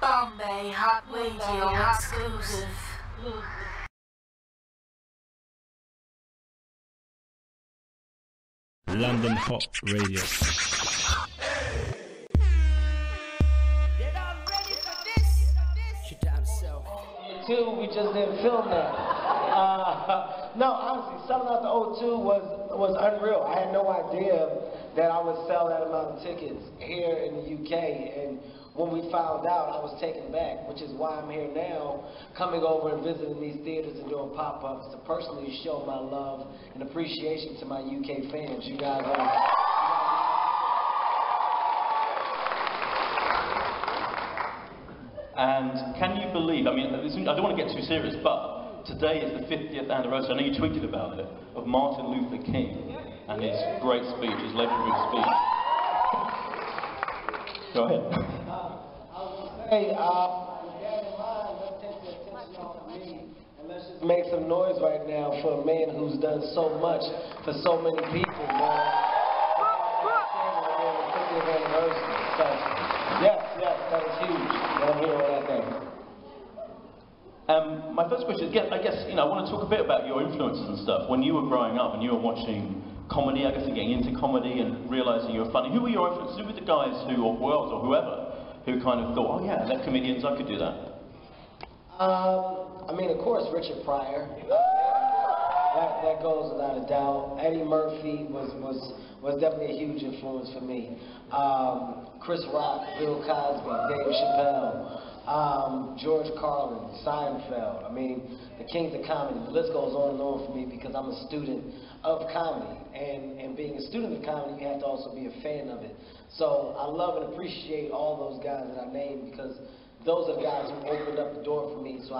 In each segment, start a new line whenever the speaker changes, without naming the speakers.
Bombay Hott Radio exclusive.
London Hot Radio.
They're not ready for this. Your damn self.
Two, we just didn't film that. No, honestly, selling out the O2 was unreal. I had no idea that I would sell that amount of tickets here in the UK, and when we found out, I was taken back, which is why I'm here now, coming over and visiting these theaters and doing pop-ups to personally show my love and appreciation to my UK fans. You guys are...
And can you believe, I mean, I don't want to get too serious, but today is the 50th anniversary, I know you tweeted about it, of Martin Luther King and his great speech, his legendary speech. Go ahead.
Hey, with that in mind, let's take the attention off of me and let's just make some noise right now for a man who's done so much for so many people, man. The 50th anniversary. So, yes, that is huge. I'm here on that thing.
My first question is, I guess, I want to talk a bit about your influences and stuff. When you were growing up and you were watching comedy, I guess, and getting into comedy and realizing you were funny, who were your influences? Who were the guys or girls or whoever who kind of thought, oh yeah, they're comedians, I could do that?
I mean, of course, Richard Pryor. That goes without a doubt. Eddie Murphy was definitely a huge influence for me. Chris Rock, Bill Cosby, Dave Chappelle, George Carlin, Seinfeld. I mean, the kings of comedy. The list goes on and on for me because I'm a student of comedy. And being a student of comedy, you have to also be a fan of it. So I love and appreciate all those guys that I named because those are the guys who opened up the door for me so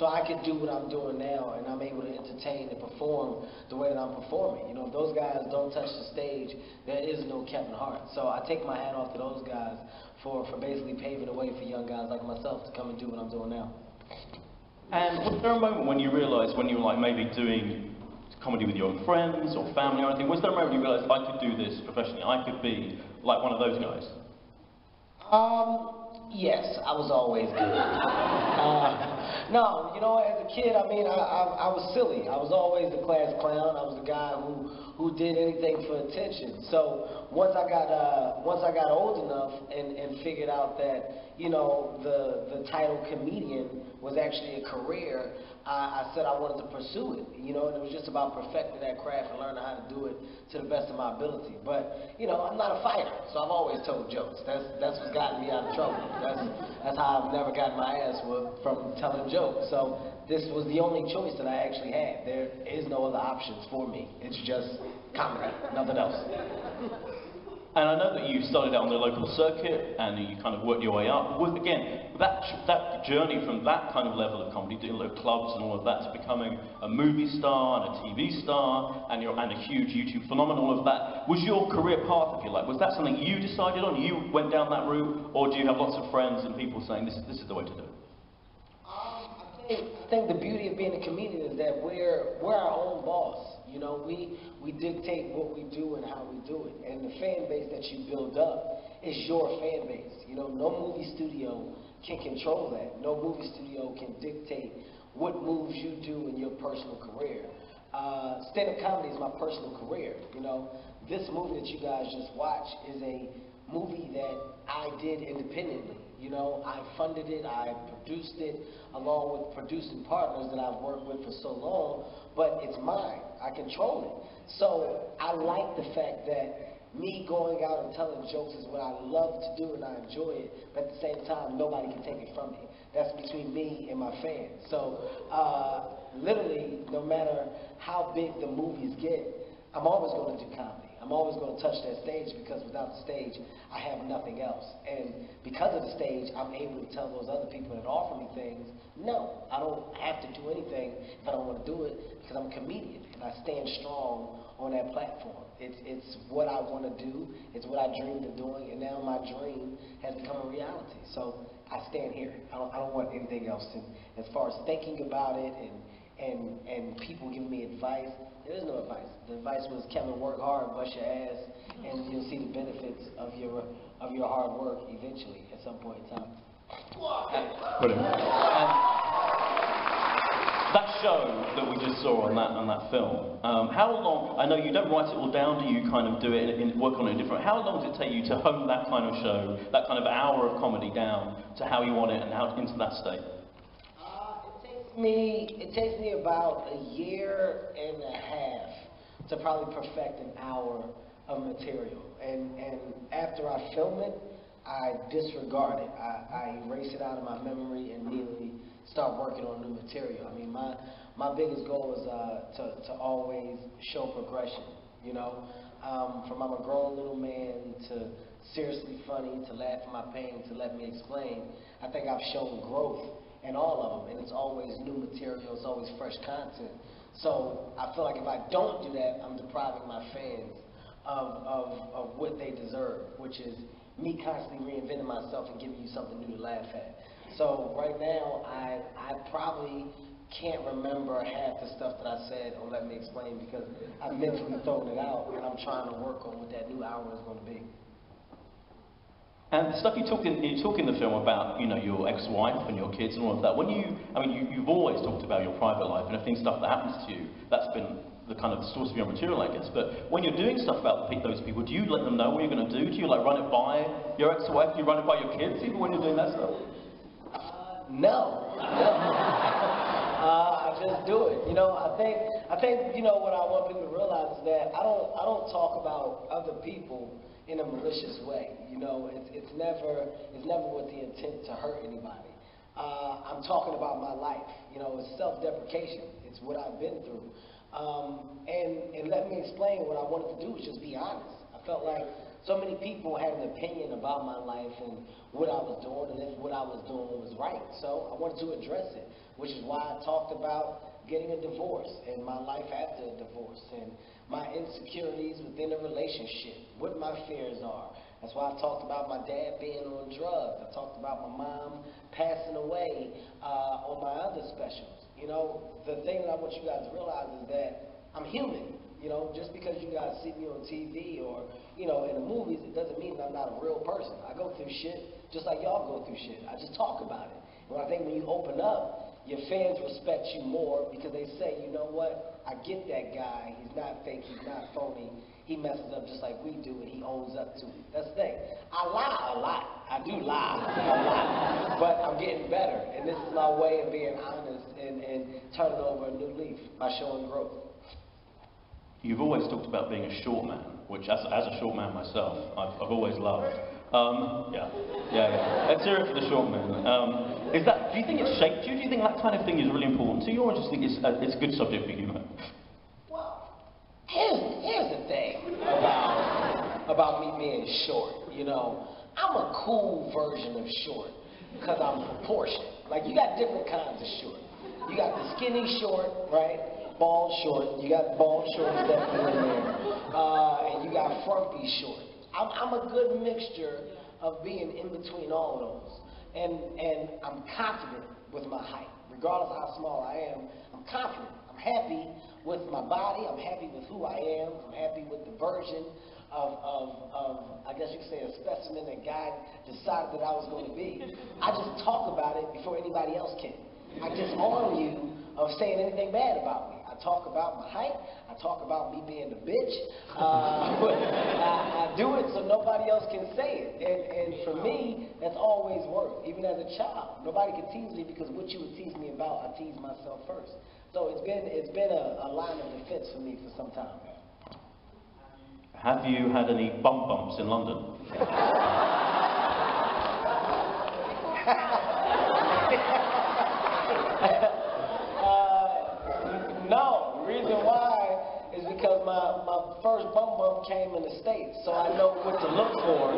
I could do what I'm doing now, and I'm able to entertain and perform the way that I'm performing. You know, if those guys don't touch the stage, there is no Kevin Hart. So I take my hat off to those guys for basically paving the way for young guys like myself to come and do what I'm doing now.
And was there a moment when you realized, when you were like maybe doing comedy with your own friends or family or anything, was there a moment you realized I could do this professionally, I could be like one of those guys?
Yes, I was always good. No, you know, as a kid, I mean, I was silly. I was always the class clown. I was the guy who did anything for attention. So once I got old enough and figured out that, you know, the title comedian was actually a career, I said I wanted to pursue it, you know, and it was just about perfecting that craft and learning how to do it to the best of my ability. But, you know, I'm not a fighter, so I've always told jokes. That's what's gotten me out of trouble. That's how I've never gotten my ass whooped, from telling jokes. So this was the only choice that I actually had. There is no other options for me. It's just comedy, nothing else.
And I know that you started out on the local circuit and you kind of worked your way up. Again, that journey from that kind of level of comedy, doing little clubs and all of that, to becoming a movie star and a TV star and a huge YouTube phenomenon, all of that, was your career path, if you like? Was that something you decided on? You went down that route? Or do you have lots of friends and people saying this is the way to do it?
I think the beauty of being a comedian is that we're our own boss. You know, we dictate what we do and how we do it. And the fan base that you build up is your fan base. You know, no movie studio can control that. No movie studio can dictate what moves you do in your personal career. Stand-up comedy is my personal career. You know, this movie that you guys just watched is a movie that I did independently. You know, I funded it, I produced it, along with producing partners that I've worked with for so long, but it's mine. I control it. So I like the fact that me going out and telling jokes is what I love to do and I enjoy it, but at the same time, nobody can take it from me. That's between me and my fans. So literally, no matter how big the movies get, I'm always going to do comedy. I'm always going to touch that stage because without the stage, I have nothing else. And because of the stage, I'm able to tell those other people that offer me things, no, I don't have to do anything if I don't want to do it because I'm a comedian and I stand strong on that platform. It's what I want to do. It's what I dreamed of doing, and now my dream has become a reality. So I stand here. I don't want anything else. And as far as thinking about it and people giving me advice, there is no advice. The advice was, Kevin, work hard, bust your ass, and you'll see the benefits of your hard work eventually at some point in time.
Brilliant. And that show that we just saw on that film, how long, I know you don't write it all down, do you kind of do it work on it different, how long does it take you to hone that kind of show, that kind of hour of comedy down to how you want it and how into that state?
It takes me about a year and a half to probably perfect an hour of material. And after I film it, I disregard it. I erase it out of my memory and immediately start working on new material. I mean, my biggest goal is to always show progression, you know? From I'm a grown little man to seriously funny to laugh at my pain to let me explain. I think I've shown growth in all of them, and it's always new material, it's always fresh content. So I feel like if I don't do that, I'm depriving my fans of what they deserve, which is me constantly reinventing myself and giving you something new to laugh at. So right now, I probably can't remember half the stuff that I said on Let Me Explain because I've mentally thrown it out and I'm trying to work on what that new hour is going to be.
And the stuff you talk in the film about, you know, your ex-wife and your kids and all of that, you've always talked about your private life and stuff that happens to you. That's been the kind of source of your material, I guess. But when you're doing stuff about those people, do you let them know what you're going to do? Do you like run it by your ex-wife? Do you run it by your kids even when you're doing that stuff?
No. I just do it. You know, I think you know what I want people to realize is that I don't talk about other people in a malicious way. You know, it's never with the intent to hurt anybody. I'm talking about my life. You know, it's self-deprecation. It's what I've been through. And let me explain what I wanted to do was just be honest. I felt like so many people had an opinion about my life and what I was doing and if what I was doing was right. So I wanted to address it, which is why I talked about getting a divorce and my life after a divorce and my insecurities within a relationship, what my fears are. That's why I talked about my dad being on drugs. I talked about my mom passing away on my other specials. You know, the thing that I want you guys to realize is that I'm human. You know, just because you guys see me on TV or, you know, in the movies, it doesn't mean that I'm not a real person. I go through shit just like y'all go through shit. I just talk about it. And I think when you open up, your fans respect you more because they say, you know what, I get that guy. He's not fake. He's not phony. He messes up just like we do, and he owns up to it. That's the thing. I lie a lot. I do lie a lot. But I'm getting better. And this is my way of being honest and turning over a new leaf by showing growth.
You've always talked about being a short man, which as a short man myself, I've always loved. Let's hear it for the short man. Do you think it shaped you? Do you think that kind of thing is really important to you, or do you think it's a good subject for humor?
Well, here's the thing about me being short. You know, I'm a cool version of short because I'm proportionate. Like, you got different kinds of short. You got the skinny short, right? Bald short. You got bald short definitely in there. And you got frumpy short. I'm a good mixture of being in between all of those. And I'm confident with my height. Regardless of how small I am, I'm confident. I'm happy with my body. I'm happy with who I am. I'm happy with the version of I guess you could say, a specimen that God decided that I was going to be. I just talk about it before anybody else can. I disarm you of saying anything bad about me. I talk about my height. I talk about me being a bitch. I do it so nobody else can say it. And for me, that's always worked. Even as a child, nobody could tease me because what you would tease me about, I tease myself first. So it's been a line of defense for me for some time.
Have you had any bumps in London?
No, the reason why is because my first bump came in the States, so I know what to look for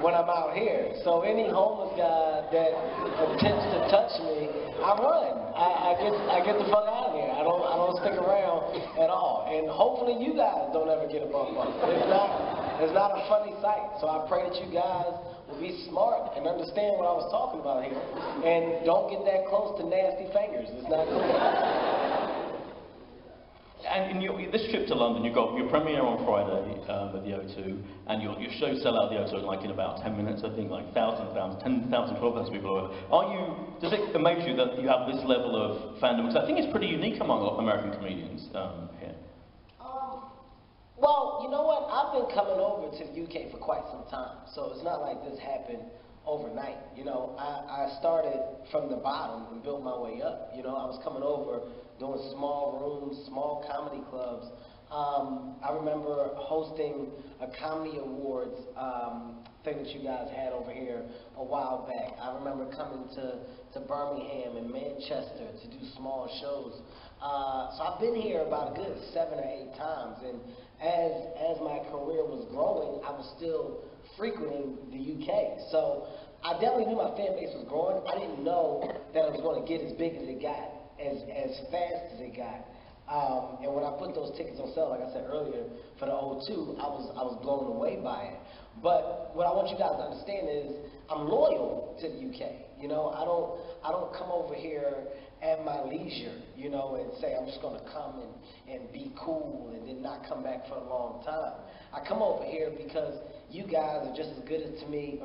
when I'm out here. So any homeless guy that attempts to touch me, I run. I get the fuck out of here. I don't stick around at all. And hopefully you guys don't ever get a bump. It's not a funny sight. So I pray that you guys will be smart and understand what I was talking about here, and don't get that close to nasty fingers. It's not cool.
And in this trip to London, you've got your premiere on Friday at the O2, and your show sell out the O2 like in about 10 minutes, I think, like 10,000, 12,000 people. Does it amaze you that you have this level of fandom? Because I think it's pretty unique among American comedians here.
Well, you know what? I've been coming over to the UK for quite some time, so it's not like this happened overnight. You know, I started from the bottom and built my way up. You know, I was coming over doing small rooms, small comedy clubs. I remember hosting a comedy awards thing that you guys had over here a while back. I remember coming to Birmingham and Manchester to do small shows. So I've been here about a good 7 or 8 times, and as my career was growing, I was still frequenting the UK. So I definitely knew my fan base was growing. I didn't know that it was going to get as big as it got, as fast as it got. And when I put those tickets on sale, like I said earlier, for the O2, I was blown away by it. But what I want you guys to understand is I'm loyal to the UK. You know, I don't come over here at my leisure, you know, and say I'm just going to come and be cool and then not come back for a long time. I come over here because you guys are just as good to me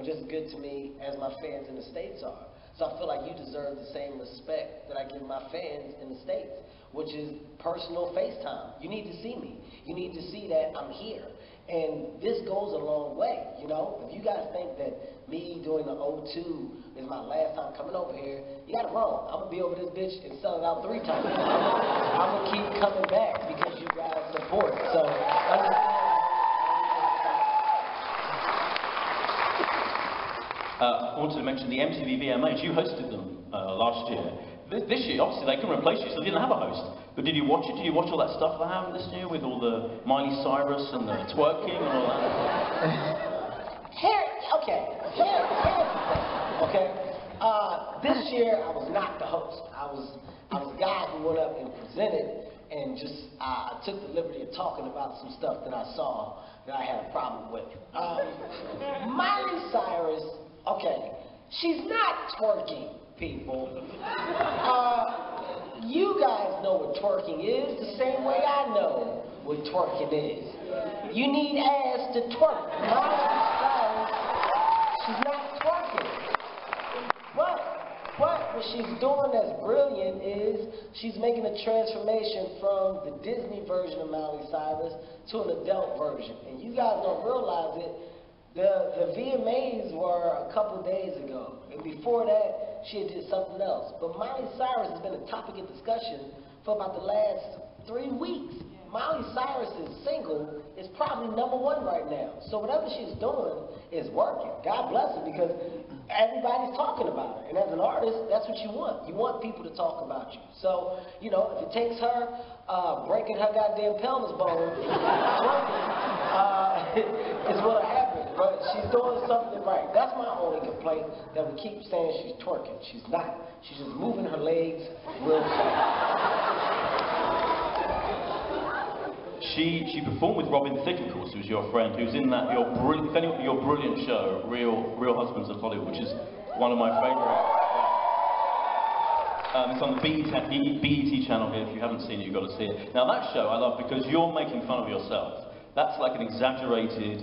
as my fans in the States are. So I feel like you deserve the same respect that I give my fans in the States, which is personal FaceTime. You need to see me. You need to see that I'm here. And this goes a long way, you know? If you guys think that me doing the O2 is my last time coming over here, you got it wrong. I'm going to be over this bitch and sell it out 3 times. I'm going to keep coming back because you guys support. So understand.
I wanted to mention the MTV VMAs. You hosted them last year. This year, obviously, they couldn't replace you, so they didn't have a host. But did you watch it? Did you watch all that stuff they have this year with all the Miley Cyrus and the twerking and all that?
Here's the thing, okay? This year, I was not the host. I was a guy who went up and presented and just took the liberty of talking about some stuff that I saw that I had a problem with. Miley Cyrus, okay, she's not twerking, people. You guys know what twerking is the same way I know what twerking is. You need ass to twerk. Miley Cyrus, she's not twerking. But what she's doing that's brilliant is she's making a transformation from the Disney version of Miley Cyrus to an adult version. And you guys don't realize it. The VMAs were a couple days ago, and before that, she had did something else. But Miley Cyrus has been a topic of discussion for about the last 3 weeks. Miley Cyrus's single is probably #1 right now. So whatever she's doing is working. God bless her, because everybody's talking about her. And as an artist, that's what you want. You want people to talk about you. So, you know, if it takes her breaking her goddamn pelvis bone, it's what'll happen. But she's doing something right. That's my only complaint, that we keep saying she's twerking. She's not. She's just moving her legs real fast.
She performed with Robin Thicke, of course, who's your friend, who's in that your brilliant show, Real Husbands of Hollywood, which is one of my favourite. It's on the BET channel here. If you haven't seen it, you've got to see it. Now that show I love because you're making fun of yourself. That's like an exaggerated,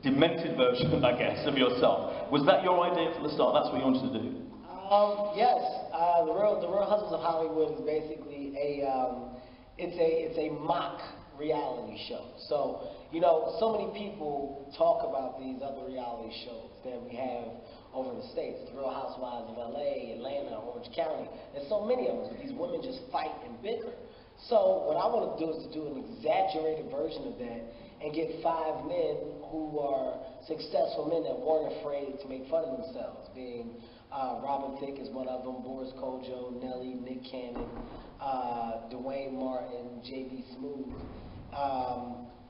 demented version, I guess, of yourself. Was that your idea from the start? That's what you wanted to do?
Yes. The Real Husbands of Hollywood is basically it's a mock reality show. So, you know, so many people talk about these other reality shows that we have over in the States, the Real Housewives of LA, Atlanta, Orange County. There's so many of them, but these women just fight and bicker. So what I want to do is to do an exaggerated version of that and get 5 men who are successful men that weren't afraid to make fun of themselves, being Robin Thicke is one of them, Boris Kojo, Nelly, Nick Cannon, Dwayne Martin, J.B. Smooth,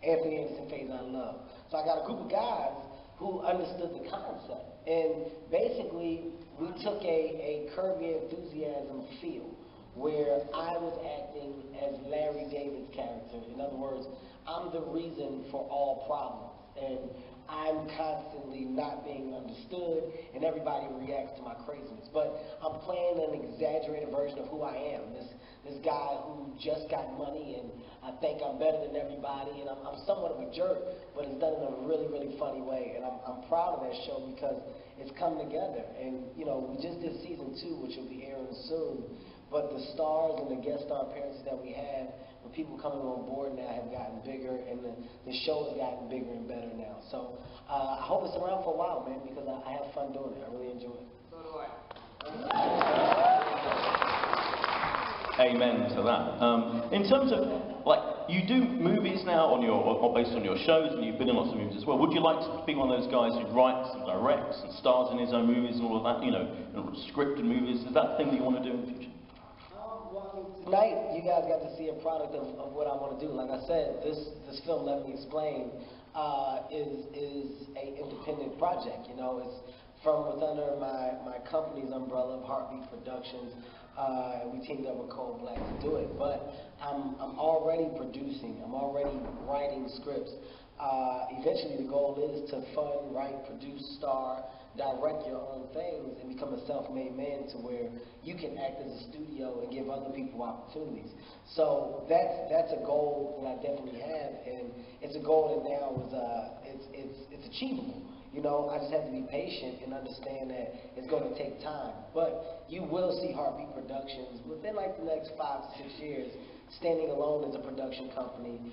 Anthony Anderson, Faison Love. So I got a group of guys who understood the concept. And basically, we took a Curb Your Enthusiasm feel, where I was acting as Larry David's character. In other words, I'm the reason for all problems. And I'm constantly not being understood, and everybody reacts to my craziness. But I'm playing an exaggerated version of who I am. This guy who just got money, and I think I'm better than everybody, and I'm somewhat of a jerk, but it's done in a really, really funny way. And I'm proud of that show because it's come together. And, you know, we just did season 2, which will be airing soon. But the stars and the guest star appearances that we have, the people coming on board now have gotten bigger, and the show has gotten bigger and better now. So I hope it's around for a while, man, because I have fun doing it. I really enjoy it.
So do I.
Amen to that. In terms of, like, you do movies now on your, or based on your shows, and you've been in lots of movies as well. Would you like to be one of those guys who writes and directs and stars in his own movies and all of that, you know, scripted movies? Is that the thing that you want to do in the future?
Tonight, you guys got to see a product of what I want to do. Like I said, this film, Let Me Explain, is a independent project. You know, it's from under my company's umbrella of Heartbeat Productions. We teamed up with Cold Black to do it. But I'm already producing. I'm already writing scripts. Eventually, the goal is to fund, write, produce, star, direct your own things and become a self-made man to where you can act as a studio and give other people opportunities. So that's a goal that I definitely have, and it's a goal that now is it's achievable. You know, I just have to be patient and understand that it's going to take time. But you will see Heartbeat Productions within like the next 5 to 6 years, standing alone as a production company,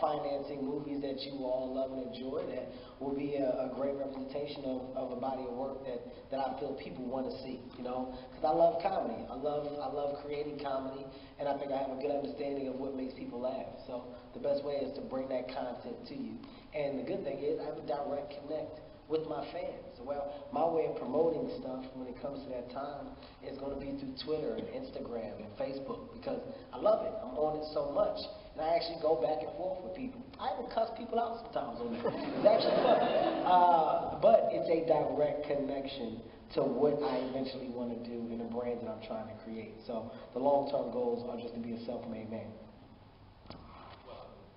financing movies that you all love and enjoy, that will be a great representation of a body of work that I feel people want to see, you know? Because I love comedy. I love creating comedy, and I think I have a good understanding of what makes people laugh. So the best way is to bring that content to you. And the good thing is I have a direct connect with my fans. Well, my way of promoting stuff when it comes to that time is going to be through Twitter and Instagram and Facebook, because I love it. I'm on it so much. And I actually go back and forth with people. I even cuss people out sometimes on there. It's actually fun. But it's a direct connection to what I eventually want to do in the brand that I'm trying to create. So the long-term goals are just to be a self-made man.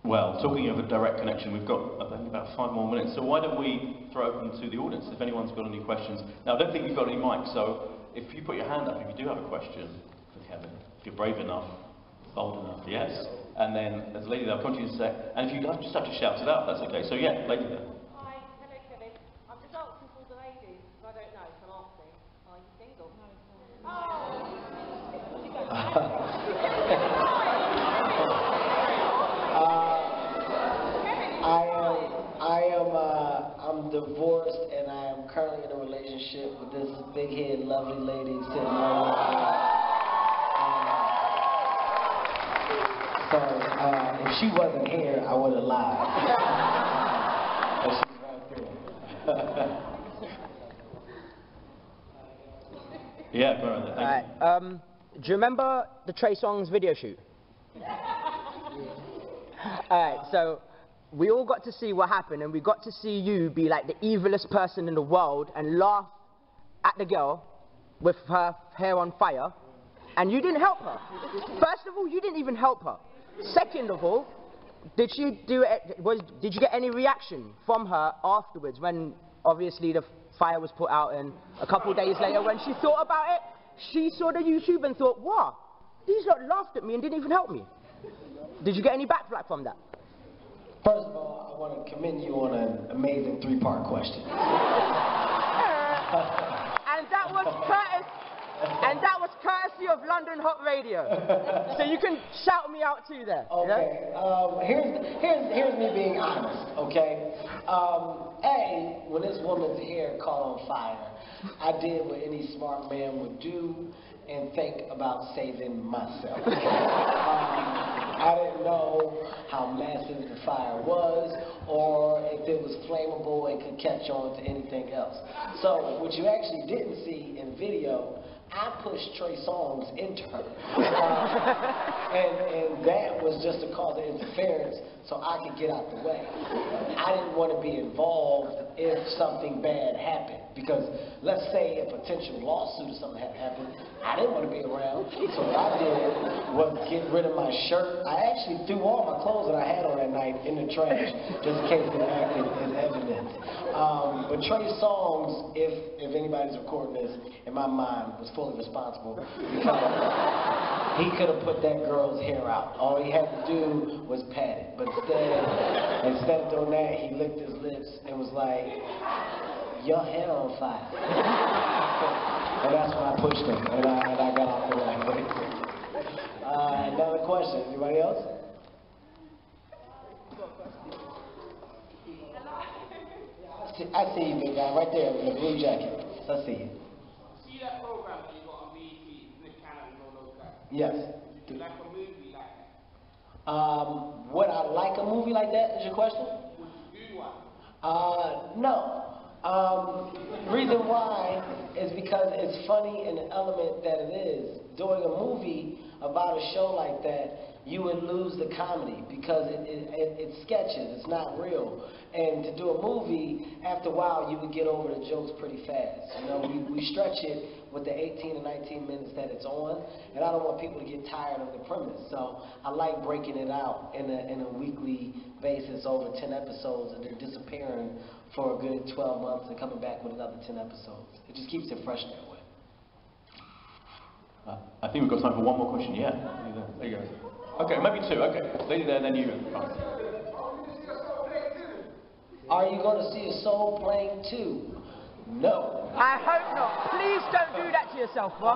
Well, talking of a direct connection, we've got about 5 more minutes, so why don't we throw open to the audience if anyone's got any questions. Now, I don't think you've got any mics, so if you put your hand up, if you do have a question for Kevin, if you're brave enough, bold enough, yes. And then there's a lady there, I'll come to you in a sec, and if you just have to shout it out, that's okay. So yeah, lady there.
Hi, hello Kevin. I'm just asking for the ladies, because I don't know, so I'm asking. Are you single? No.
I'm divorced, and I am currently in a relationship with this big-head, lovely lady sitting right there. So if she wasn't here, I would have lied. But she's right there.
Yeah, go ahead.
All right. Do you remember the Trey Songz video shoot? Alright, so we all got to see what happened, and we got to see you be like the evilest person in the world and laugh at the girl with her hair on fire, and you didn't help her. First of all, you didn't even help her. Second of all, did you get any reaction from her afterwards when obviously the fire was put out, and a couple of days later when she thought about it, she saw the YouTube and thought, wow, these lot laughed at me and didn't even help me. Did you get any backflash from that?
First of all, I want to commend you on an amazing 3-part question.
And that was courtesy of London Hot Radio. So you can shout me out too there.
Okay.
Yeah?
Here's me being honest. Okay. When this woman's hair caught on fire, I did what any smart man would do and think about saving myself. I didn't know how massive the fire was, or if it was flammable and could catch on to anything else. So what you actually didn't see in video, I pushed Trey Songz into her. And that was just a cause of interference so I could get out the way. I didn't want to be involved if something bad happened. Because let's say a potential lawsuit or something had happened, I didn't want to be around. So what I did was get rid of my shirt. I actually threw all my clothes that I had on that night in the trash, just in case it acted as evidence. But Trey Songz, if anybody's recording this, in my mind, was fully responsible because he could have put that girl's hair out. All he had to do was pat it. But instead of doing that, he licked his lips and was like, "Your hair on fire." And that's when I pushed him, and I got off the way. Another question. Anybody else? I see you, big guy, right there in the blue jacket. I see you.
See that program that you got on BET, Nick Cannon and all those guys?
Yes.
Would you like a movie like that?
Would I like a movie like that, is your question?
Would you do one?
No. Reason why is because it's funny in the element that it is. Doing a movie about a show like that, you would lose the comedy because it's sketches, it's not real. And to do a movie, after a while, you would get over the jokes pretty fast. You know, we stretch it with the 18 to 19 minutes that it's on, and I don't want people to get tired of the premise. So I like breaking it out in a weekly basis over 10 episodes, and they're disappearing for a good 12 months and coming back with another 10 episodes. It just keeps it fresh that way.
I think we've got time for one more question. Yeah. There you go. Okay, maybe two. Okay. Lady there, then you. Fine.
Are you going to see a Soul Plane 2? No.
I hope not. Please don't do that to yourself, bro.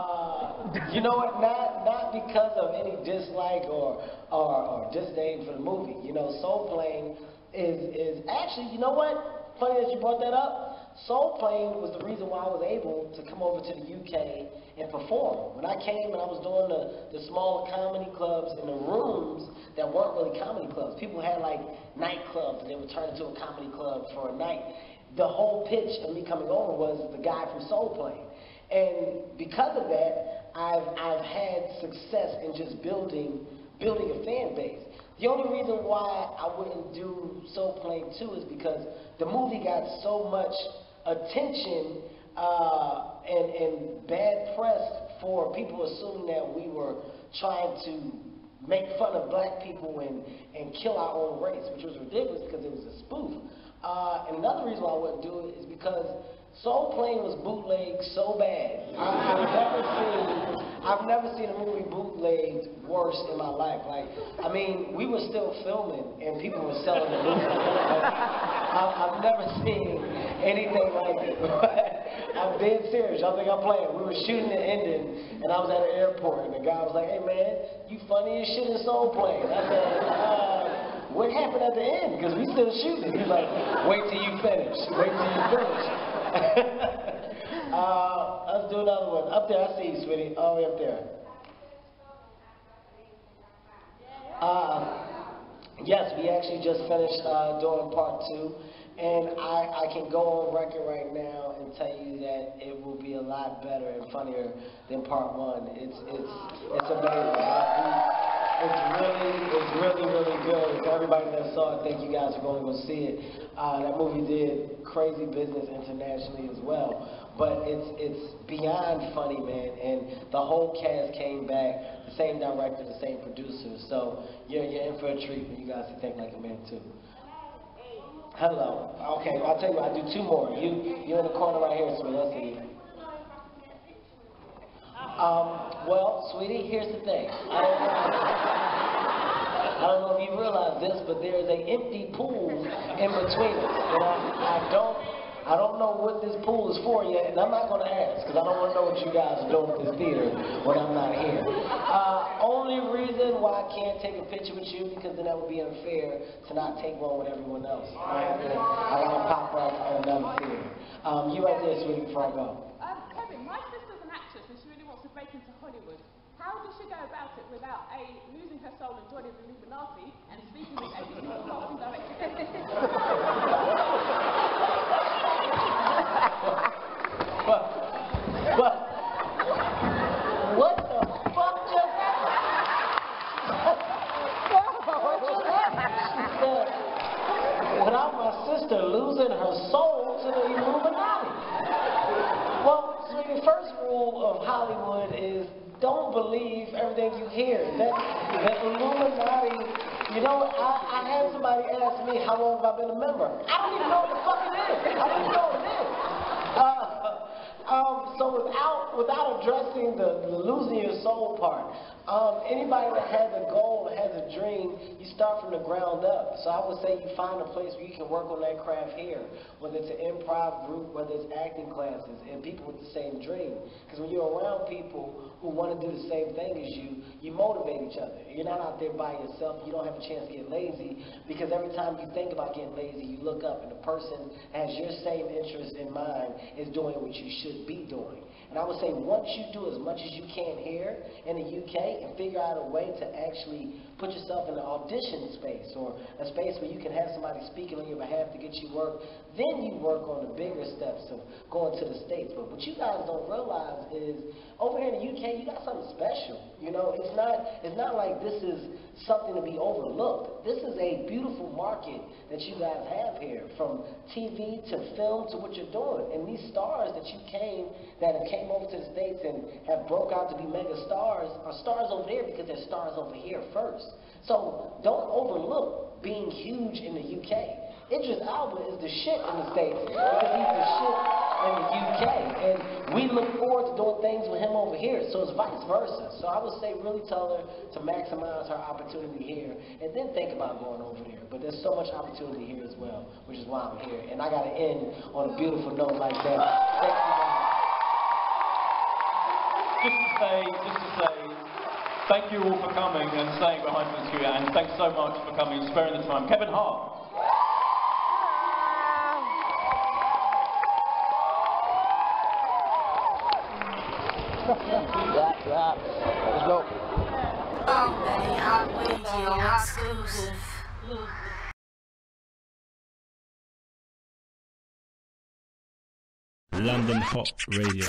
You know what? Not because of any dislike or disdain for the movie. You know, Soul Plane is actually, you know what? Funny that you brought that up. Soul Plane was the reason why I was able to come over to the UK and perform. When I came and I was doing the smaller comedy clubs in the rooms that weren't really comedy clubs. People had like nightclubs and they would turn into a comedy club for a night. The whole pitch of me coming over was the guy from Soul Plane. And because of that, I've had success in just building a fan base. The only reason why I wouldn't do Soul Plane 2 is because the movie got so much attention and bad press for people assuming that we were trying to make fun of black people and kill our own race, which was ridiculous because it was a spoof. And another reason why I wouldn't do it is because Soul Plane was bootlegged so bad. I've never seen a movie bootlegged worse in my life. Like, I mean, we were still filming and people were selling the movie. I've never seen anything like it. I'm dead serious. Y'all think I'm playing? We were shooting the ending and I was at an airport and the guy was like, "Hey man, you funny as shit in Soul Plane." I said, "What happened at the end? Because we still shooting." He's like, "Wait till you finish. Wait till you finish." Let's do another one. Up there, I see you, sweetie. All the way up there. Yes, we actually just finished doing part 2. And I can go on record right now and tell you that it will be a lot better and funnier than part 1. It's amazing. It's really good. For everybody that saw it, thank you guys for going to go see it. That movie did crazy business internationally as well. But it's beyond funny, man. And the whole cast came back, the same director, the same producer. So you're in for a treat when you guys see Think Like a Man too. Hello. Okay, I'll tell you what, I'll do 2 more. You're in the corner right here, sweetie. Let's see you. Well, sweetie, here's the thing. I don't know if you realize this, but there's an empty pool in between us. And I don't know what this pool is for yet, and I'm not going to ask, because I don't want to know what you guys are doing at this theater when I'm not here. Only reason why I can't take a picture with you, because then that would be unfair to not take one with everyone else. I got to pop up at another theater. You right there, sweetie, before I go.
Kevin, my sister's an actress and she really wants to break into Hollywood. How does she go about it without A, losing her soul and joining the Illuminati and speaking with every single casting director?
What the fuck just happened? Without my sister losing her soul, Hollywood is don't believe everything you hear. That Illuminati, you know, I had somebody ask me how long have I been a member. I don't even know what the fuck it is. I don't even know what it is. So without addressing the losing your soul part, anybody that has a goal, has a dream, you start from the ground up. So I would say you find a place where you can work on that craft here, whether it's an improv group, whether it's acting classes, and people with the same dream. Because when you're around people who want to do the same thing as you motivate each other. You're not out there by yourself. You don't have a chance to get lazy, because every time you think about getting lazy, you look up and the person has your same interest in mind, is doing what you should be doing. And I would say once you do as much as you can here in the UK and figure out a way to actually put yourself in an audition space or a space where you can have somebody speaking on your behalf to get you work, then you work on the bigger steps of going to the States. But what you guys don't realize is over here in the UK, you got something special. You know, it's not like this is something to be overlooked. This is a beautiful market that you guys have here, from TV to film to what you're doing. And these stars that have came over to the States and have broke out to be mega stars are stars over there because they're stars over here first. So don't overlook being huge in the UK. Idris Elba is the shit in the States because he's the shit in the UK. And we look forward to doing things with him over here. So it's vice versa. So I would say really tell her to maximize her opportunity here and then think about going over there. But there's so much opportunity here as well, which is why I'm here. And I got to end on a beautiful note like that. Thank you guys.
Just to say, thank you all for coming and staying behind this queue, and thanks so much for coming and sparing the time. Kevin Hart.
Yeah. Let's go.
Bombay Hott Radio exclusive.
London Hot Radio.